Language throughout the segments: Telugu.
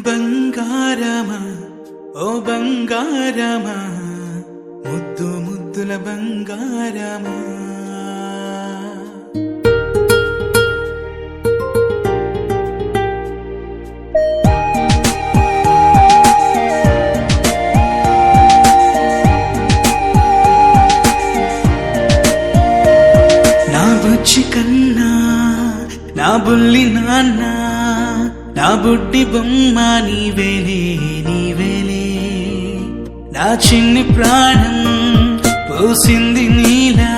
బంగారమా ఓ బంగారమా ముద్దు ముద్దుల బంగారమా నా బుజ్జి కన్నా నా బుల్లి నాన్న నా బుడ్డి బొమ్మ నీవేలే నీవేలే నా చిన్ని ప్రాణం పోసింది నీలా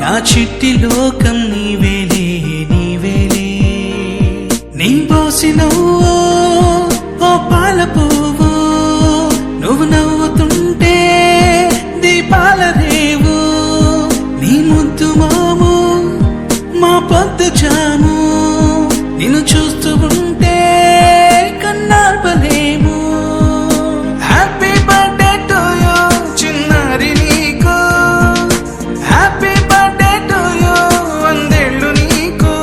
నా చిట్టి లోకం నీవేలే నీవేలే నీ పోసినవో ఓ పాల పువ్వు నువ్వు నవ్వుతుంటే దీపాల రేవు నీ ముద్దు మాము మా పొద్దు జాము నిన్ను చూస్తూ ఉంటే కన్నార్పలేము. హ్యాపీ బర్త్డే టు యూ చిన్నారి నీకు, హ్యాపీ బర్త్డే టు యూ వందేళ్ళు నీకు,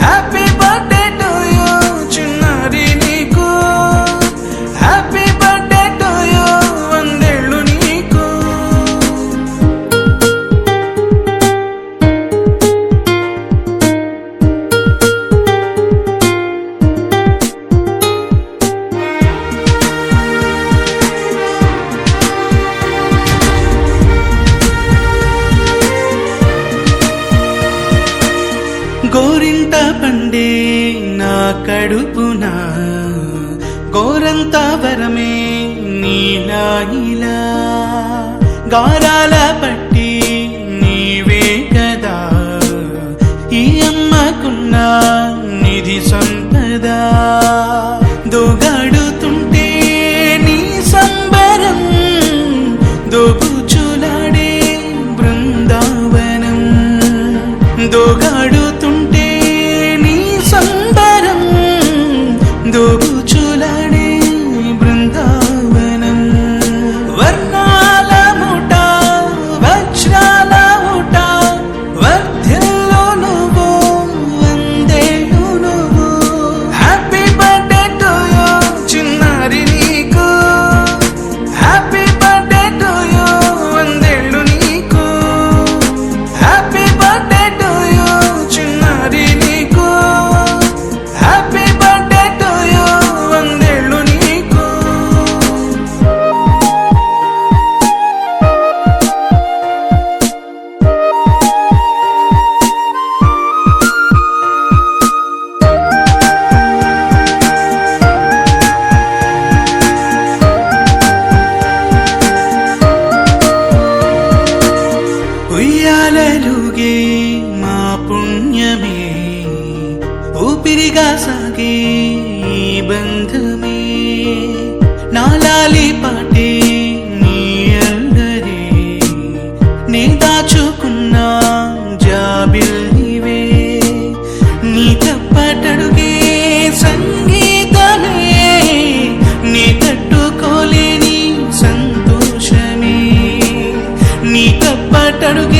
హ్యాపీ బర్త్డే టు యూ చిన్నారి నీకు, హ్యాపీ బర్త్డే టు యూ వందేళ్ళు నీకు. గోరింట పండే నా కడుపున గోరంత వరమే నీలా ఇలా గారాల పట్టి నీవే కదా ఈ అమ్మకున్న నిధి సంపద దోగాడుతుంటే నీ సంబరం దోబుచులాడే బృందావనం దోగాడుతుంటే నీ సంబరం దోబుచులాడే బృందావనం వర్ణాల ముఠ వజ్రాల ఊట వర్ధిల్లు నువ్వు వందేళ్ళు నువ్వు. హ్యాపీ బర్త్డే టు యూ చిన్నారి నీకు, హ్యాపీ బర్త్డే టు యూ వందేళ్ళు నీకు, హ్యాపీ బర్త్డే టు యూ చిన్నారి నీకు, హ్యాపీ బర్త్డే టు యూ వందేళ్ళు నీకు. ఉయ్యాలలుగే మా పుణ్యమే ఊపిరిగా సాగే ఈ బంధమే నాలాలి పాటే నీ అల్లరే నే దాచుకున్న జాబిల్లివే నీ తప్పటడుగే సంగీతమే నీ తట్టుకోలేని సంతోషమే నీ తప్పటడుగే